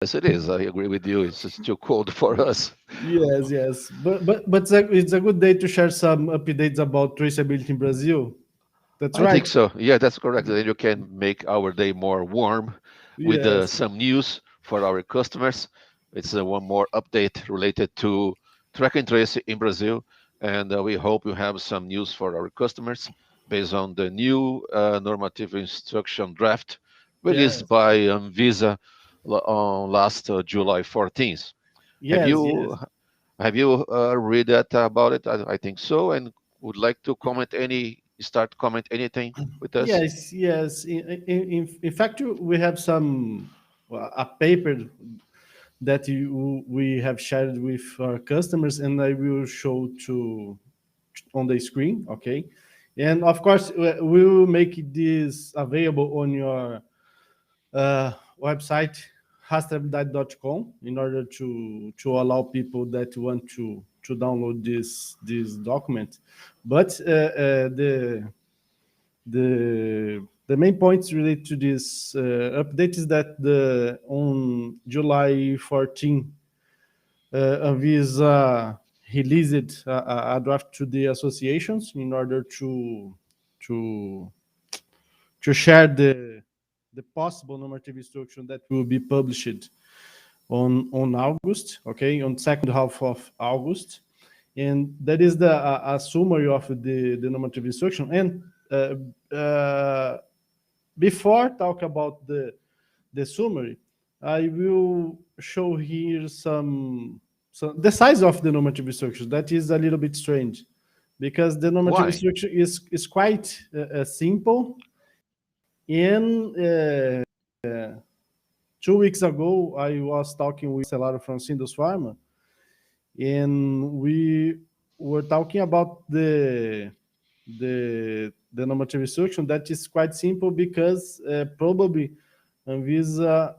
Yes, it is. I agree with you. It's just too cold for us. Yes, yes, but it's a good day to share some updates about traceability in Brazil. That's I think right. so. Yeah, that's correct. Then you can make our day more warm with Yes, some news for our customers. It's one more update related to track and trace in Brazil, and we hope you have some news for our customers based on the new normative instruction draft released yes, by Visa on last July 14th. Have yes, you yes. have you read that about it? I think so, and would like to comment comment anything with us? Yes, yes. In fact, we have some a paper that we have shared with our customers, and I will show to on the screen. Okay, and of course we will make this available on your website rastrabilidade.com in order to allow people that want to download this document. But the main points related to this update is that the on July 14, Anvisa released a draft to the associations in order to to share the possible normative instruction that will be published on August, okay, on second half of August, and that is the a summary of the normative instruction. And before talk about the summary, I will show here some the size of the normative instruction. That is a little bit strange because the normative Why? instruction is quite simple. And 2 weeks ago, I was talking with Celaro from Sindus Pharma, and we were talking about the normative instruction that is quite simple because probably Anvisa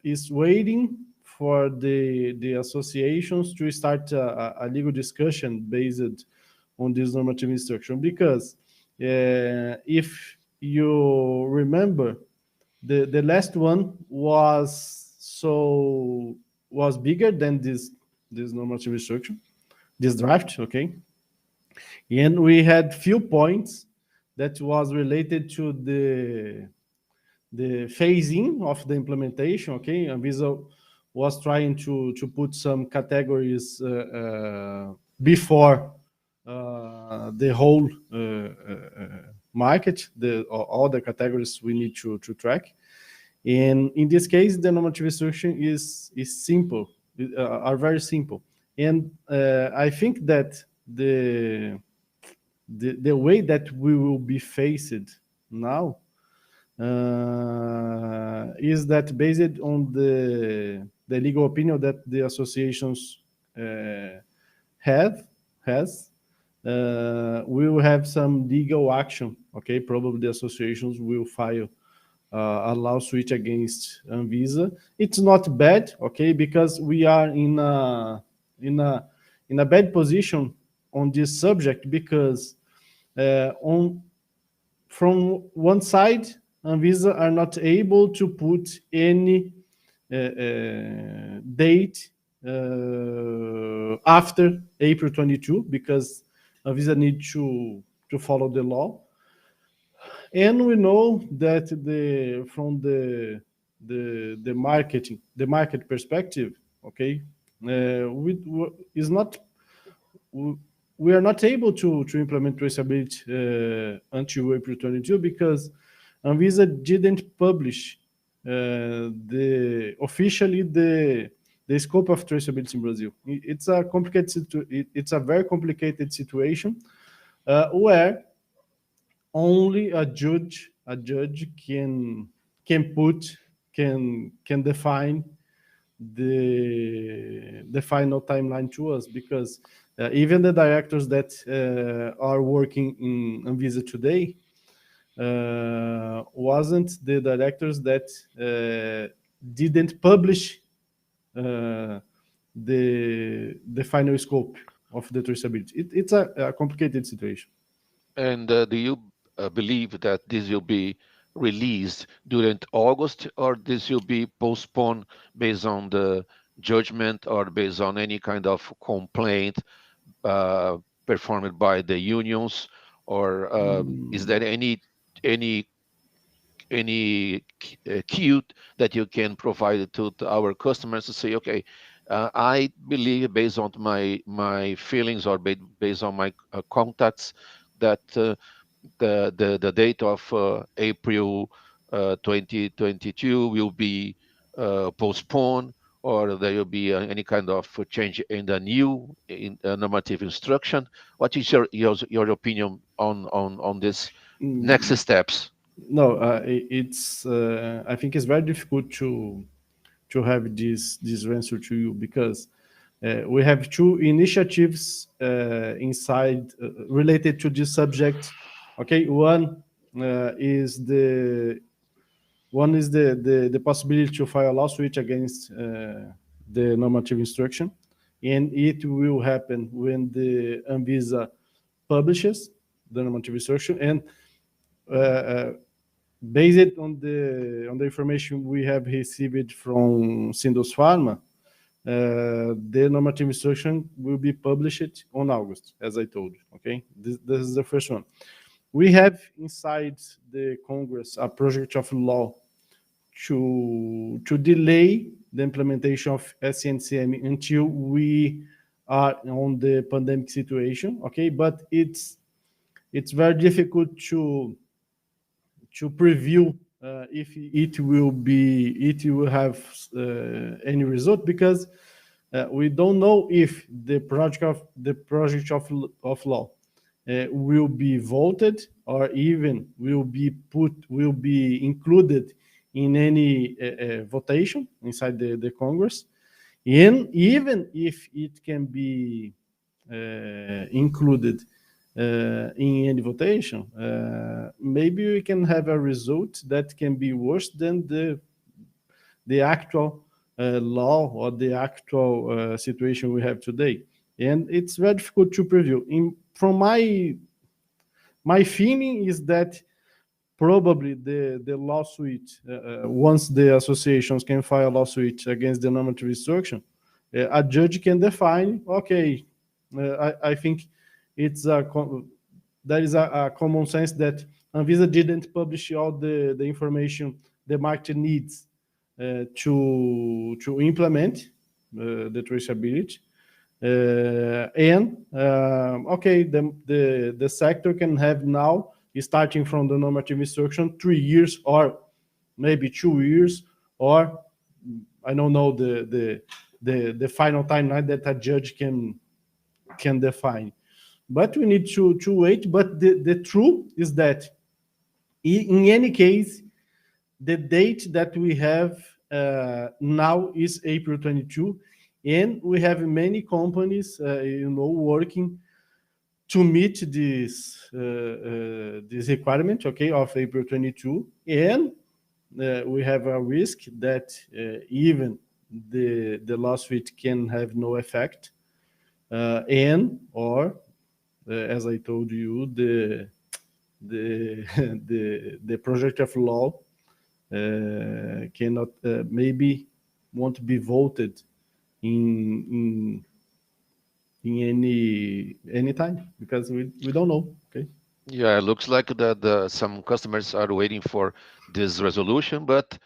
is waiting for the associations to start a legal discussion based on this normative instruction. Because if you remember, the last one was bigger than this normative instruction, this draft, okay, and we had few points that was related to the phasing of the implementation, okay, and Visa was trying to put some categories before the whole market, all the categories we need to track. And in this case, the normative instruction is simple, are very simple. And I think that the way that we will be faced now is that based on the legal opinion that the associations uh, have has we will have some legal action. Okay, probably the associations will file a lawsuit against Anvisa. It's not bad, okay, because we are in a in a bad position on this subject because on from one side, Anvisa are not able to put any date after April 22 because Anvisa need to follow the law. And we know that the from the market perspective, okay, is not we are not able to implement traceability until April 22 because Anvisa didn't publish the officially the scope of traceability in Brazil. It's a it's a very complicated situation where only a judge can put can define the final timeline to us because even the directors that are working in Anvisa today wasn't the directors that didn't publish uh, the final scope of the traceability. It's a complicated situation. And do you believe that this will be released during August, or this will be postponed based on the judgment or based on any kind of complaint uh, performed by the unions, or is there any any cue that you can provide to our customers to say, okay, I believe based on my feelings or based on my contacts that the date of April 2022 will be postponed, or there will be any kind of change in the new normative instruction. What is your opinion on this next Mm, steps? no, it's I think it's very difficult to have this answer to you because we have two initiatives inside related to this subject. Okay, is the possibility to file a lawsuit against the normative instruction, and it will happen when the Anvisa publishes the normative instruction. And uh, uh, based on the information we have received from Sindos Pharma, the normative instruction will be published on August, as I told you. Okay, this is the first one. We have inside the Congress a project of law to delay the implementation of SNCM until we are on the pandemic situation. Okay, but it's very difficult to preview if it will have any result because we don't know if the project of law will be voted or even will be included in any votation inside the Congress. And even if it can be included in any votation, maybe we can have a result that can be worse than the actual law or the actual situation we have today. And it's very difficult to preview. From my feeling is that probably the lawsuit, once the associations can file a lawsuit against the normative instruction, a judge can define, okay, I think it's there is a common sense that Anvisa didn't publish all the information the market needs to implement the traceability. And okay, the sector can have now, starting from the normative instruction, 3 years or maybe 2 years, or I don't know the final timeline that a judge can define. But we need to wait. But the truth is that in any case, the date that we have now is April 22, and we have many companies, working to meet this requirement, okay, of April 22, and we have a risk that even the lawsuit can have no effect, and or as I told you, the the project of law cannot maybe won't be voted in any time because we don't know. Okay. Yeah, it looks like that some customers are waiting for this resolution, but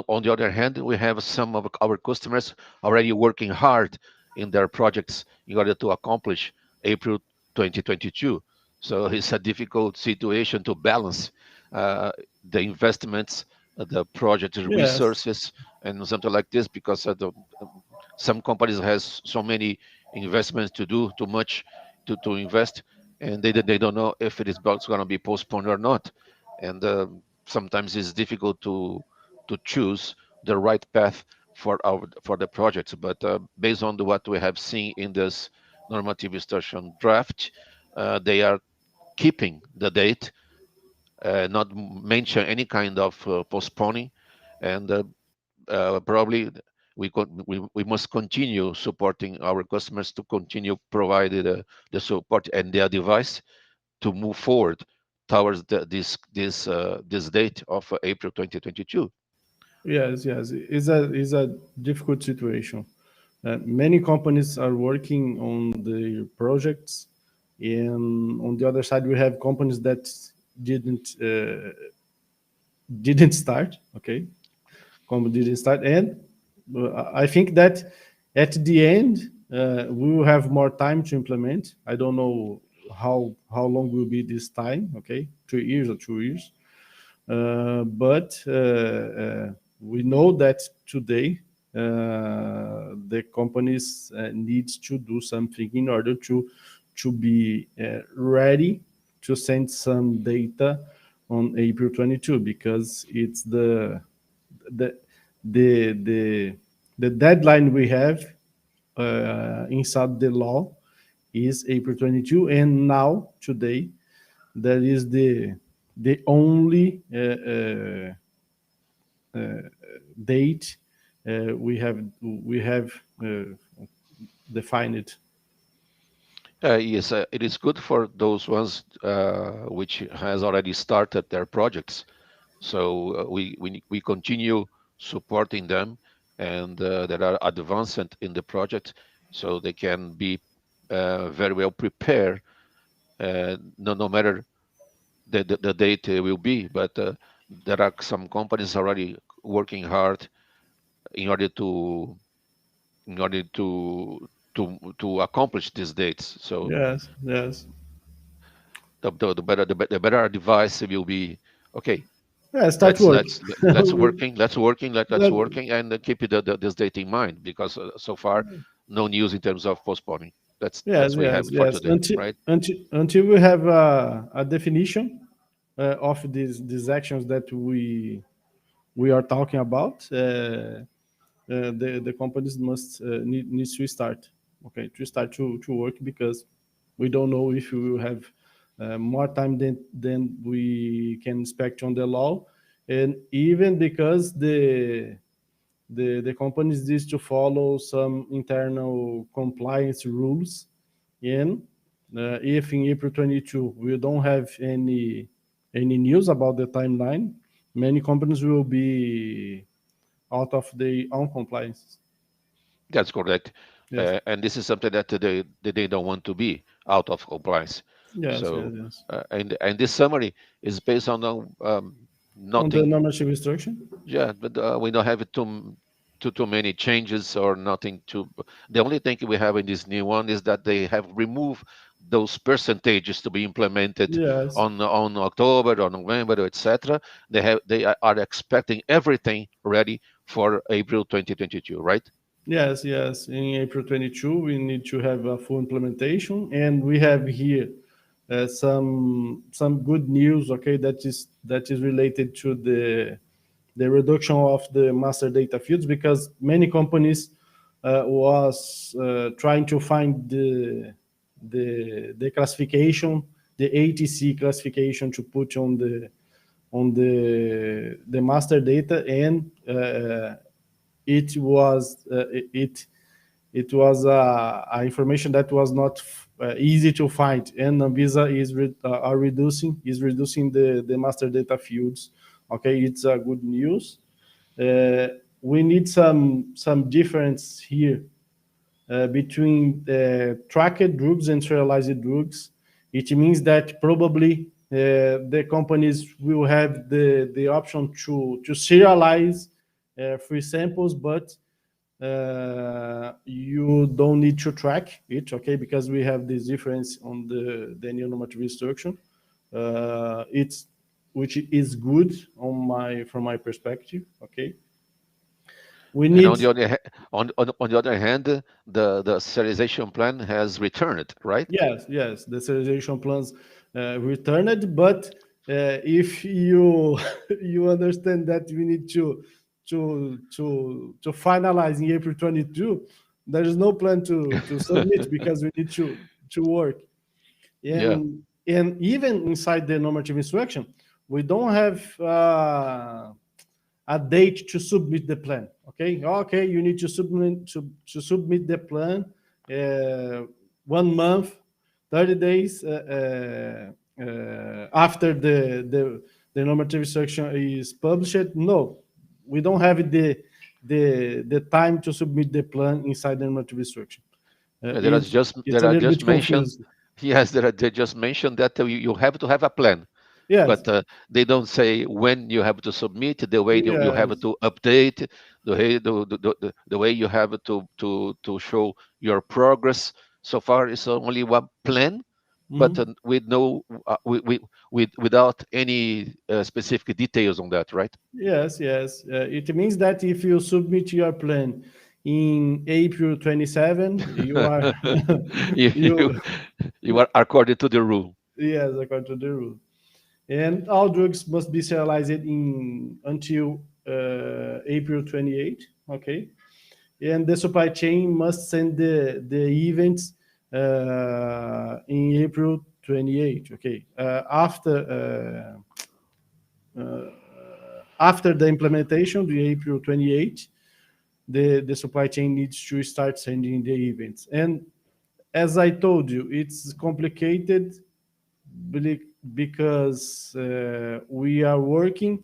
on the other hand, we have some of our customers already working hard in their projects in order to accomplish April 2022. So it's a difficult situation to balance uh, the investments, the project Yes. resources, and something like this because some companies has so many investments to do, too much to invest, and they don't know if it is going to be postponed or not. And sometimes it's difficult to choose the right path for the projects. But based on what we have seen in this normative instruction draft, they are keeping the date, not mention any kind of postponing, and probably we must continue supporting our customers to continue providing the support and their device to move forward towards this date of April 2022. Yes, yes, it's a difficult situation. Many companies are working on the projects, and on the other side, we have companies that didn't didn't start. Okay, company didn't start, and I think that at the end we will have more time to implement. I don't know how long will be this time. Okay, 3 years or 2 years. But we know that today the companies needs to do something in order to be ready to send some data on April 22, because it's the the the, the deadline we have inside the law is April 22, and now today that is the only date we have uh, defined it. Yes, it is good for those ones which has already started their projects. So we continue supporting them, and that are advanced in the project, so they can be very well prepared. No matter the date will be, but there are some companies already working hard in order to in order to accomplish these dates. So Yes, yes, the better our device will be. Okay, yeah. Start let's work. let's let's working let's working let's Let- working and keep this date in mind, because so far no news in terms of postponing. That's yes, what we have yes, for yes. today, right? Until we have a definition of these actions that we are talking about, the companies must needs to start. Okay, to start to work, because we don't know if we will have more time than we can expect on the law, and even because the companies needs to follow some internal compliance rules. And if in April 22 we don't have any news about the timeline, many companies will be out of their own compliance. That's correct. Yes, And this is something that they don't want to be out of compliance. yes, yes, So, yes. and this summary is based on On the nothing. normative instruction. Yeah, but we don't have too many changes or nothing too. The only thing we have in this new one is that they have removed those percentages to be implemented Yes, on October or November, etc. They are expecting everything ready for April 2022, right? yes, yes. In April 22, we need to have a full implementation, and we have here some good news. Okay, that is related to the reduction of the master data fields, because many companies was trying to find the classification, the ATC classification to put on the master data, and it was it was a information that was not easy to find, and Anvisa are reducing the master data fields. Okay, it's a good news. We need some difference here between tracked drugs and serialized drugs. It means that probably the companies will have the option to serialize free samples, but you don't need to track it. Okay, because we have this difference on the new normative instruction. It's which is good on my from my perspective. Okay, we And need. on the other hand, the serialization plan has returned, right? Yes, yes, the serialization plans returned, but if you you understand that we need to finalize in April 22, there is no plan to submit, because we need to work. Yeah, And even inside the normative instruction, we don't have a date to submit the plan. Okay, you need to submit the plan 1 month, 30 days after the normative instruction is published. No, we don't have the time to submit the plan inside the normative instruction. There are It's a little bit mentioned, confused. yes, they just mentioned that you have to have a plan, Yes, but they don't say when you have to submit, the way you have yes. to update, the way you have to show your progress. So far, it's only one plan, but Mhm. with no without any specific details on that, right? Yes, yes. It means that if you submit your plan in April 27, you are you, you you you are according to the rule. yes, according to the rule. And all drugs must be serialized in until April 28. Okay, and the supply chain must send the events in April 28. Okay, after the implementation, the April 28, the supply chain needs to start sending the events. And as I told you, it's complicated because we are working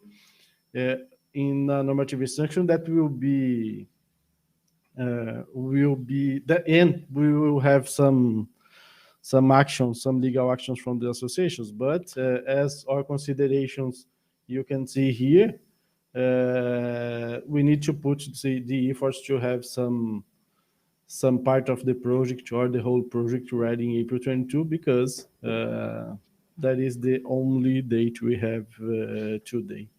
uh, in a normative instruction that will be the end. We will have some actions, some legal actions from the associations. But as our considerations, you can see here, we need to put the efforts to have some part of the project or the whole project ready in April 22 because that is the only date we have today.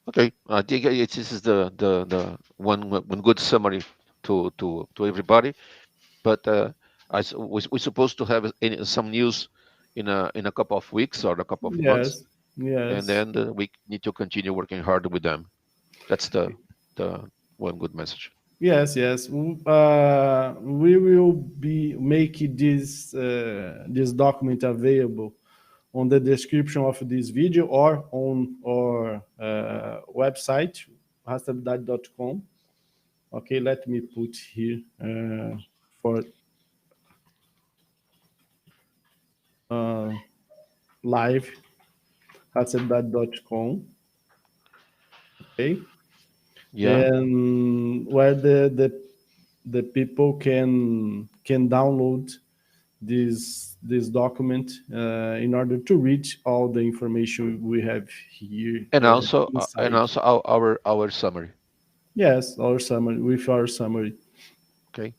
Okay, I think this is the one good summary to everybody. But we're supposed to have some news in a couple of weeks or a couple of months, Yes, and yes, then we need to continue working hard with them. That's the one good message. yes, yes. We will be making this document available on the description of this video or on our website, rastabilidade.com. Okay, let me put here for live rastabilidade.com. Okay, Yeah, and where the people can download this document in order to reach all the information we have here and inside. also our summary. Yes, our summary with our summary. Okay,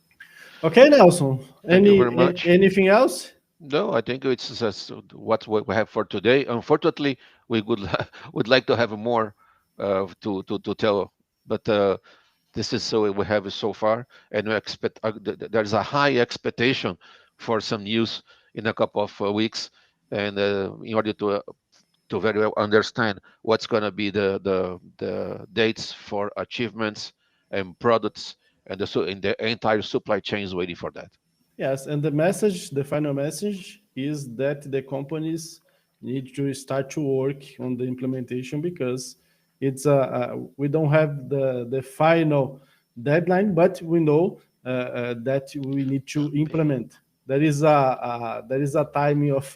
Okay, Nelson. thank you very much. Anything else? No, I think it's just what we have for today. Unfortunately, we would would like to have more to tell, but this is so we have so far, and we expect there's a high expectation for some news in a couple of weeks, and in order to very well understand what's going to be the dates for achievements and products, and in the entire supply chain is waiting for that. Yes, and the message, the final message is that the companies need to start to work on the implementation because we don't have the final deadline, but we know that we need to implement. There is a time of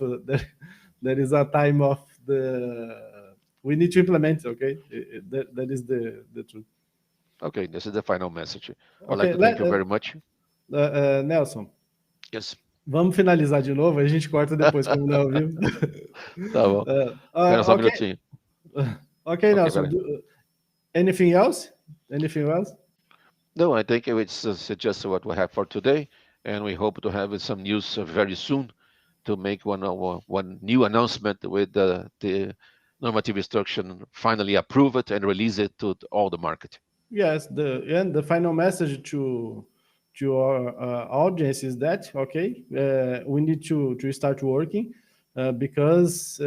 there is a time of the we need to implement. Okay, that is the truth. Okay, this is the final message. I'd like Okay, to thank you very much. Nelson. Yes. Vamos finalizar de novo, a gente corta depois, como não é ao vivo. Tá bom. Espera só um Ok, minutinho. ok, Ok, Nelson. peraí. Anything else? Anything else? No, I think it's just what we have for today, and we hope to have some news very soon to make one new announcement with the normative instruction finally approve it and release it to all the market. Yes, the final message to our audience is that okay, we need to start working because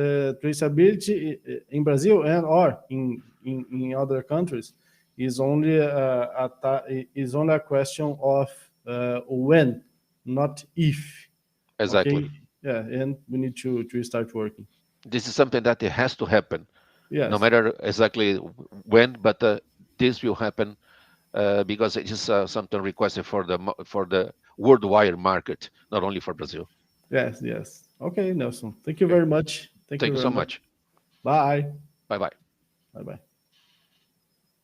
traceability in Brazil and or in other countries is only is only a question of when, not if. Exactly. Okay, yeah, and we need to start working. This is something that it has to happen, no Yes, matter exactly when, but this will happen because it is something requested for the worldwide market, not only for Brazil. yes, yes. Okay, Nelson. Thank you Okay. very much. Thank Thank you you very so much. much. Bye. Bye bye. Bye bye.